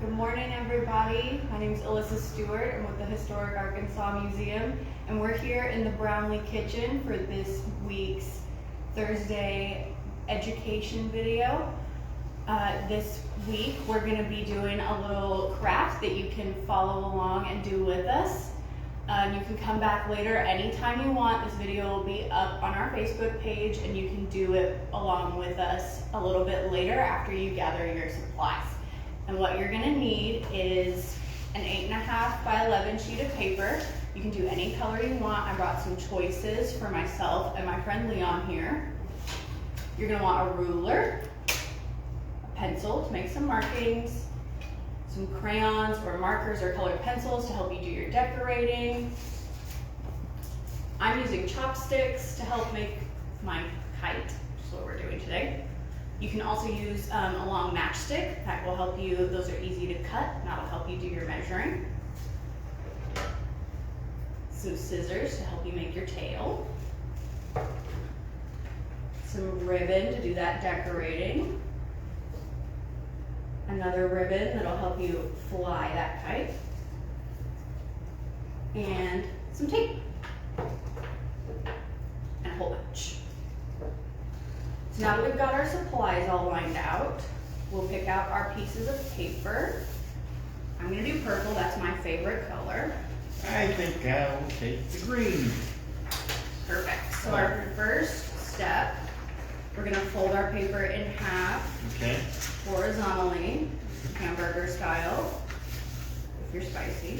Good morning, everybody. My name is Alyssa Stewart. I'm with the Historic Arkansas Museum, and we're here in the Brownlee kitchen for this week's Thursday education video. This week, we're going to be doing a little craft that you can follow along and do with us. You can come back later anytime you want. This video will be up on our Facebook page, and you can do it along with us a little bit later after you gather your supplies. And what you're gonna need is an 8.5 by 11 sheet of paper. You can do any color you want. I brought some choices for myself and my friend Leon here. You're gonna want a ruler, a pencil to make some markings, some crayons or markers or colored pencils to help you do your decorating. I'm using chopsticks to help make my kite, which is what we're doing today. You can also use a long matchstick. That will help you, those are easy to cut, and that'll help you do your measuring. Some scissors to help you make your tail. Some ribbon to do that decorating. Another ribbon that'll help you fly that kite. And some tape. And a whole bunch. So now that we've got our supplies all lined out, we'll pick out our pieces of paper. I'm gonna do purple, that's my favorite color. I think I'll take the green. Perfect. So our first step, we're gonna fold our paper in half. Okay. Horizontally, hamburger style, if you're spicy.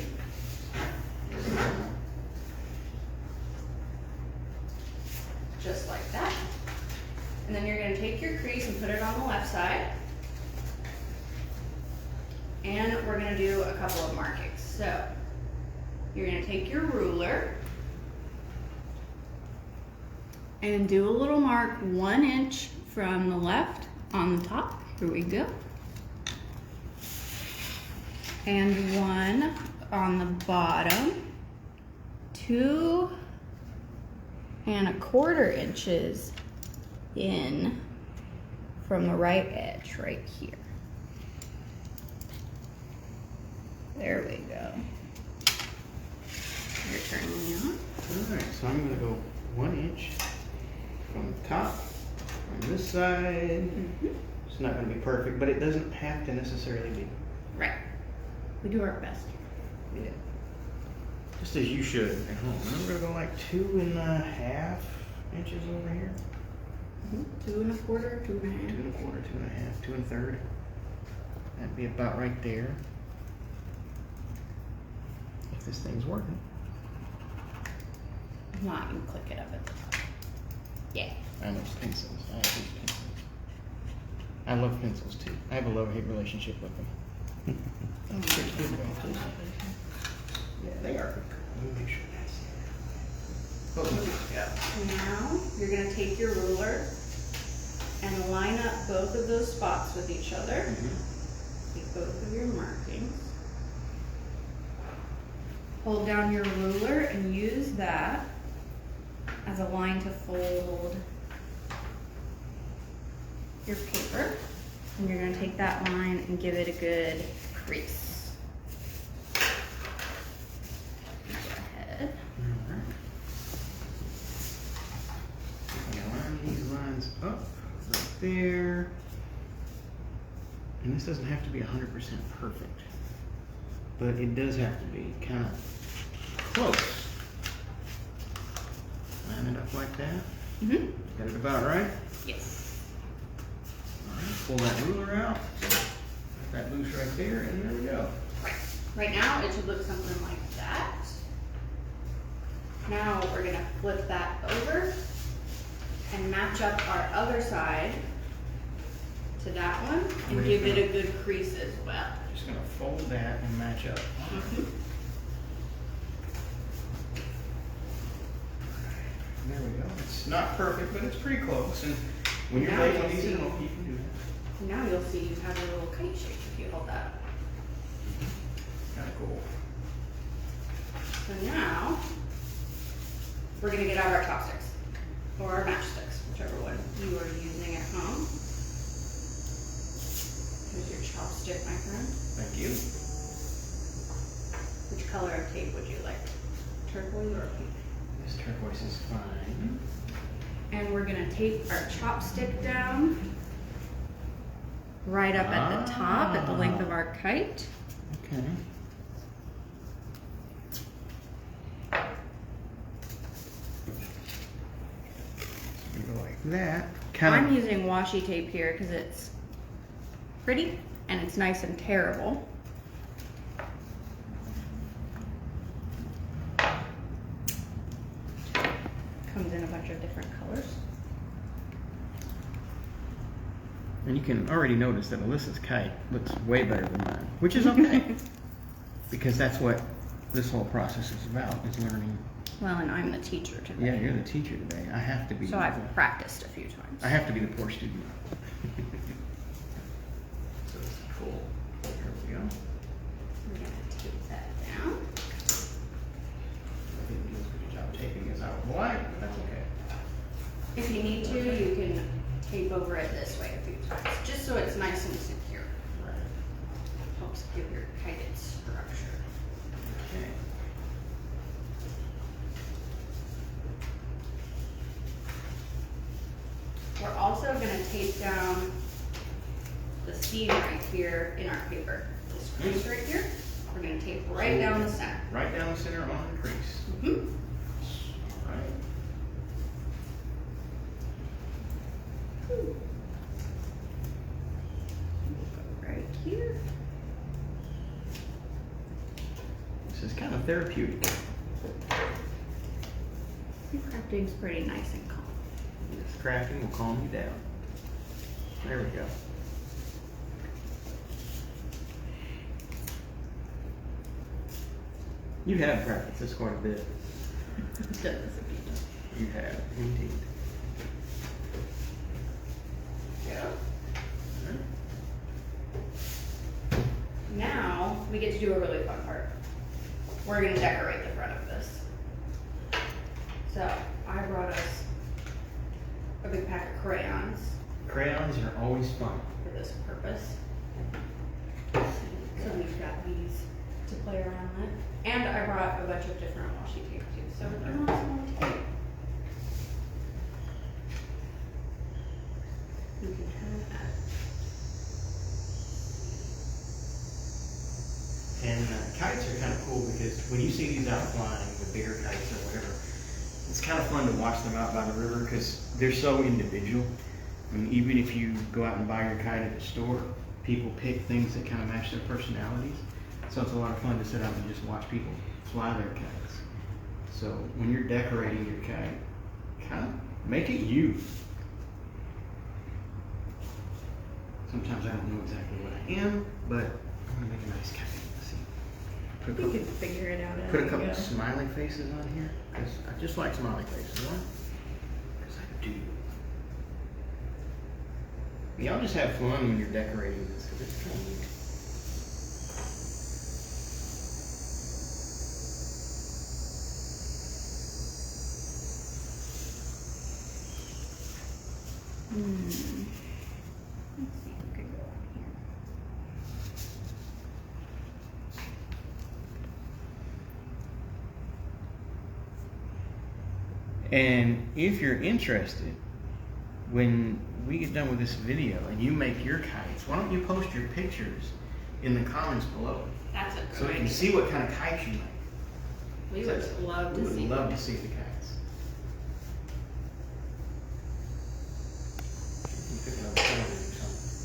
Just like that. And then you're gonna take your crease and put it on the left side. And we're gonna do a couple of markings. So, you're gonna take your ruler and do a little mark 1 inch from the left on the top. Here we go. And 1 on the bottom. 2 1/4 inches in from the right edge right here. There we go. Your turn, Leon. Alright, so I'm gonna go 1 inch from the top on this side. It's not gonna be perfect, but it doesn't have to necessarily be. Right. We do our best. Yeah. Just as you should at home. I'm gonna go like 2 1/2 inches over here. 2 1/4, 2 1/2. 2 1/4, 2 1/2, 2 1/3. That'd be about right there. If this thing's working. If not, you can click it up at the top. Yeah. I love pencils. I hate pencils. I love pencils too. I have a love-hate relationship with them. That's pretty good though. Yeah, they are. Let me make sure that's Now, you're gonna take your ruler and line up both of those spots with each other. Take both of your markings. Hold down your ruler and use that as a line to fold your paper. And you're gonna take that line and give it a good crease. Go ahead. Line these lines up right there. And this doesn't have to be 100% perfect, but it does have to be kind of close. Line it up like that. Got it about right? Yes. All right, pull that ruler out. Got that loose right there, and there we go. Right. Right now, it should look something like that. Now we're gonna flip that over and match up our other side to that one and give it a good crease as well. Just gonna fold that and match up. There we go. It's not perfect, but it's pretty close. And when you're Now making you'll these see. at home, you can do that. Now you'll see you have a little kite shape if you hold that up. Kind of cool. So now, we're gonna get out our chopsticks or our matchsticks, whichever one you are using at home. Here's your chopstick. chopstick, my friend. Thank you. Which color of tape would you like? Turquoise or pink? This turquoise is fine. And we're gonna tape our chopstick down right up at the top at the length of our kite. Okay. So we go like that. I'm using washi tape here because it's pretty and it's nice and tearable. Comes in a bunch of different colors. And you can already notice that Alyssa's kite looks way better than mine, which is okay. Because that's what this whole process is about, is learning. Well, and I'm the teacher today. Yeah, you're the teacher today. I have to be. So I've practiced a few times. I have to be the poor student. So this is cool. There we go. We're gonna tape that down. I didn't do as good a job taping as I would like, but that's okay. If you need to, you can tape over it this way a few times, just so it's nice and secure. Right. Helps give your kite its structure. Okay. We're also gonna tape down the seam right here in our paper. This crease right here, we're gonna tape right down the center. Right down the center on the crease. Mm-hmm. All right. Right here. This is kind of therapeutic. Your crafting's pretty nice and calm. This crafting will calm you down. There we go. You have practiced this quite a bit. Does this a few times. You have, indeed. Yeah. Now we get to do a really fun part. We're gonna decorate the front of this. So I brought us a big pack of crayons Crayons are always fun. for this purpose. So we've got these to play around with. And I brought a bunch of different washi tape too. So we're gonna have some more tape. You can turn that. And kites are kind of cool because when you see these out flying, the bigger kites or whatever, it's kind of fun to watch them out by the river because they're so individual. I mean, even if you go out and buy your kite at the store, people pick things that kind of match their personalities. So it's a lot of fun to sit out and just watch people fly their kites. So when you're decorating your kite, kind of make it you. Sometimes I don't know exactly what I am, but I'm gonna make a nice kite. Let's see. Put a You couple, can figure it out as put a you couple go. smiley faces on here, because I just like smiley faces, right? Because I do. Y'all just have fun when you're decorating this, because it's kind of neat. Let's see if we could go on here. And if you're interested, when we get done with this video and you make your kites, why don't you post your pictures in the comments below That's a good so we can idea. see what kind of kites you make. We would love We to would see. love to see the kites. You pick another color or something.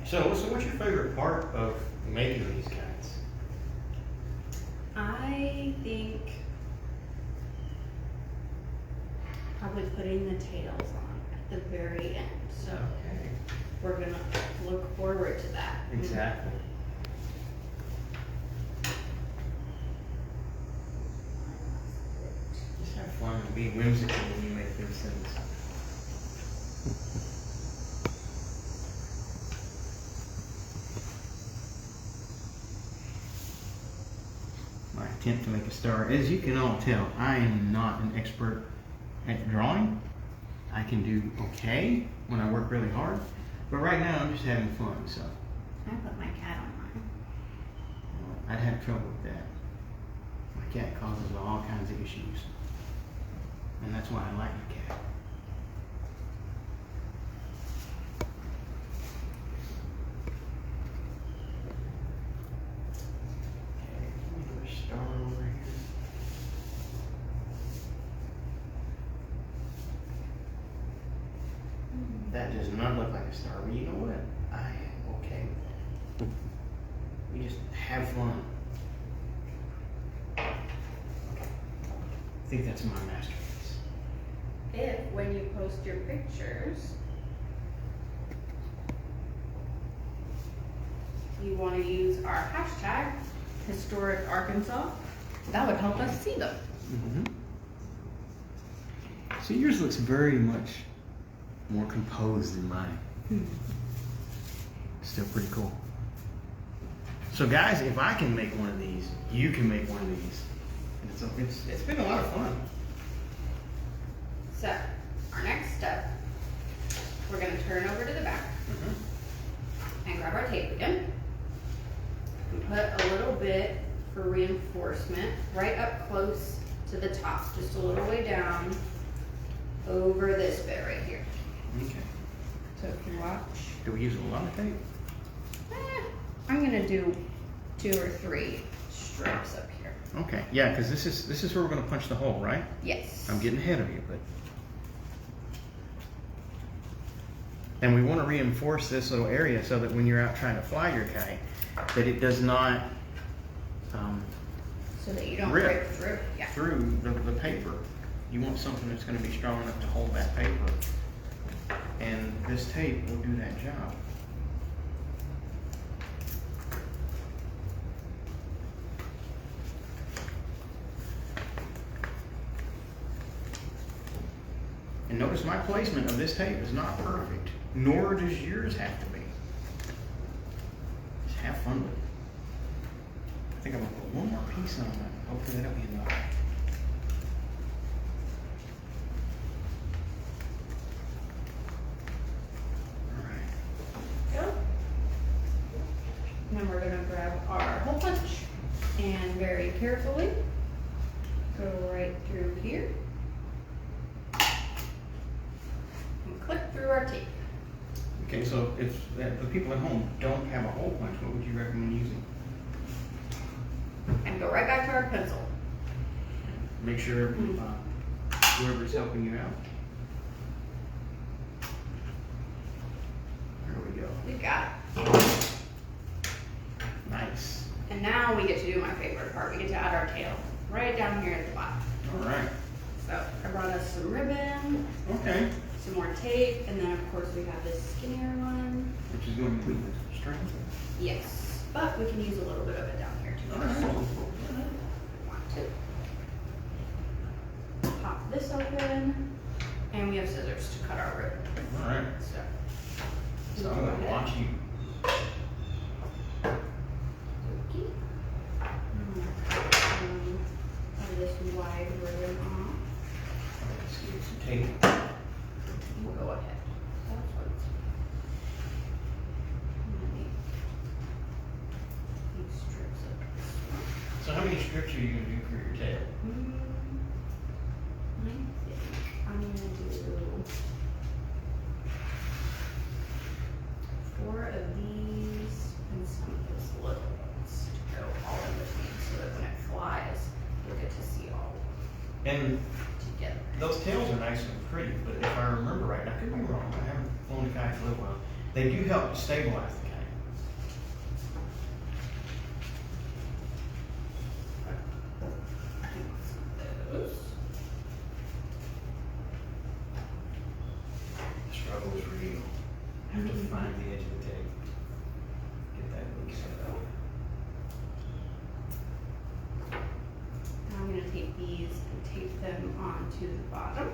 So what's your favorite part of making these kites? I think probably putting the tails on at the very end. So Okay. we're gonna look forward to that. Exactly. Just have fun and be whimsical when you make this thing. attempt to make a star. As you can all tell, I am not an expert at drawing. I can do okay when I work really hard, but right now I'm just having fun, so. I put my cat on mine. I'd have trouble with that. My cat causes all kinds of issues, and that's why I like my cat. Okay, let me do a star over here. That does not look like a star, but you know what? I am okay with that. We just have fun. I think that's my masterpiece. If, when you post your pictures, you want to use our hashtag, Historic Arkansas, that would help us see them. Mm-hmm. So yours looks very much more composed than mine. Still pretty cool. So guys, if I can make one of these, you can make one of these. And it's been a lot of fun. So, our next step, we're going to turn over to the back and grab our tape again and put a little bit for reinforcement right up close to the top, just a little way down over this bit right here. Okay. So if you watch, Do we use a lot of tape? I'm going to do 2 or 3 strips up here. Okay, yeah, because this is where we're going to punch the hole, right? Yes. I'm getting ahead of you, but. And we want to reinforce this little area so that when you're out trying to fly your kite, that it does not so that you don't rip break through. Yeah. through the paper. You want something that's going to be strong enough to hold that paper. And this tape will do that job. And notice my placement of this tape is not perfect, nor does yours have to be. Just have fun with it. I think I'm gonna put one more piece on that. Hopefully that'll be enough. Go. And then we're going to grab our hole punch and very carefully go right through here and click through our tape. Okay, so if the people at home don't have a hole punch, what would you recommend using? And go right back to our pencil. Make sure whoever's helping you out. There we go. We got it. Nice. And now we get to do my favorite part. We get to add our tail right down here at the bottom. All right. So I brought us some ribbon, Okay. some more tape, and then of course we have this skinnier one. Which is going to complete the string. Yes, but we can use a little bit of it down here too. All right. if we want to. Pop this open, and we have scissors to cut our ribbon. All right. So I'm going to watch you. Okay. This wide ribbon off. Let's get some tape. We'll go ahead. That's what it's. These strips of this one. So how many strips are you going to do for your tail? I think I'm gonna do 4 of these and some of those little ones to go all in between so that when it flies, you'll get to see all And together. those tails are nice and pretty, but if I remember right, I could be wrong, I haven't flown a kite for a little while, they do help to stabilize the kite. Those. The struggle is real. I have to find the edge of the tape. Get that loop set up. Now I'm gonna take these and tape them onto the bottom.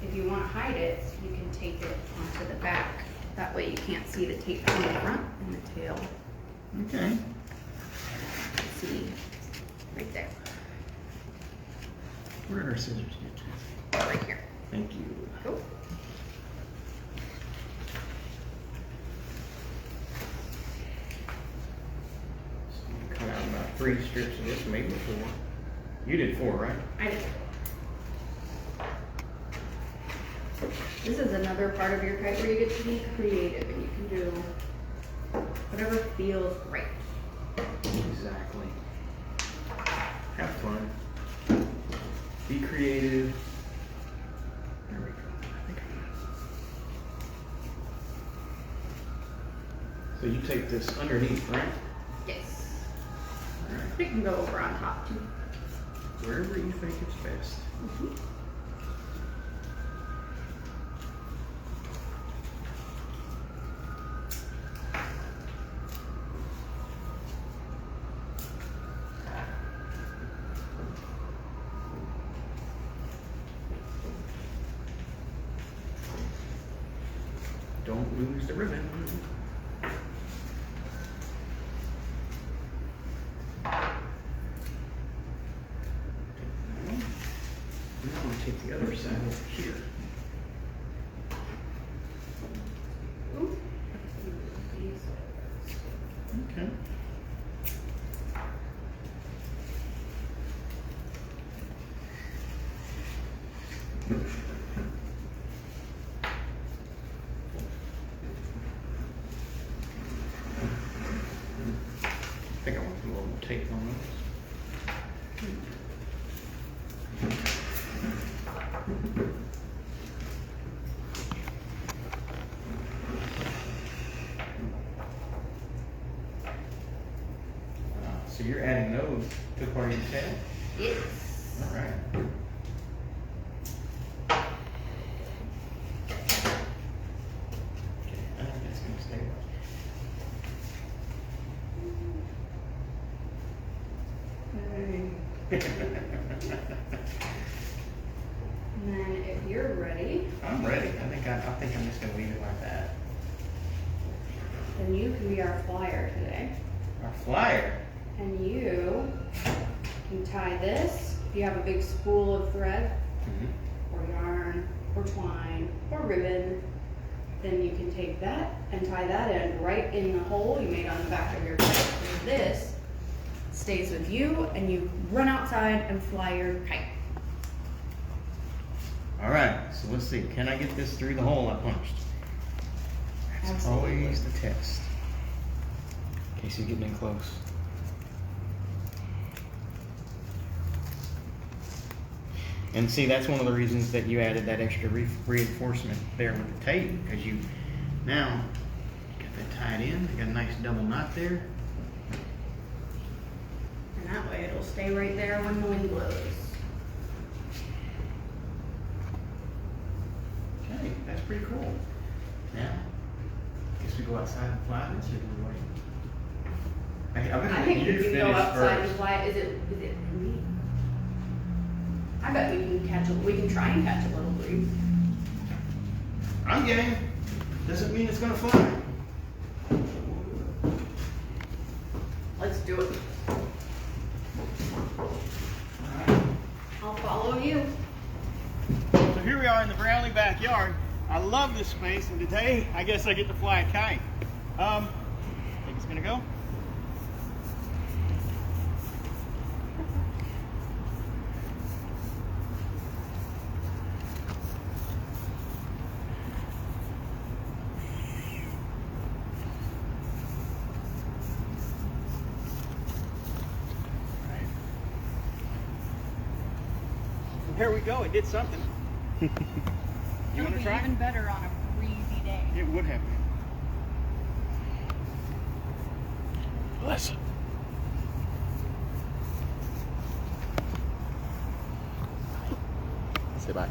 If you want to hide it, you can tape it onto the back. That way you can't see the tape on the front and the tail. Okay. See right Where did our scissors get to? Right here. Thank you. Cool. So you cut out about 3 strips of this, maybe 4. You did 4, right? I did. This is another part of your kite where you get to be creative and you can do whatever feels right. Exactly. Have fun. Be creative. There we go. I think I got it. So you take this underneath, right? Yes. All right. It can go over on top too. Wherever you think it's best. Mm-hmm. Don't lose the ribbon. Now I'm going to take the other side over here. Ooh. Okay. I think I want to put a little tape on those. So you're adding those to part of your tail? Yes. All right. Okay, I think that's going to stay Okay. And then if you're ready, I'm ready. I think I'm just going to leave it like that. then you can be our flyer today. Our flyer. And you can tie this. If you have a big spool of thread, or yarn, or twine, or ribbon, then you can take that and tie that end right in the hole you made on the back of your kite. And this stays with you, and you run outside and fly your kite. All right, so let's see. Can I get this through the hole I punched? That's Absolutely. always the test. In case you're getting in close. And see, that's one of the reasons that you added that extra reinforcement there with the tape, because you now got that tied in. You got a nice double knot there. And that way it'll stay right there when the wind blows. Okay, that's pretty cool. Now, guess we go outside and fly this, or do we wait? I think you we can finish go outside first. and fly. Is it windy? I bet we can try and catch a little breeze. I'm game. Doesn't mean it's gonna fly. Let's do it. I'll follow you. So here we are in the Brownlee backyard. I love this space, and today I guess I get to fly a kite. Think it's gonna go? Here we go, it did something. You It'll want to be try? even better on a breezy day. It would have been. Alyssa. Say bye.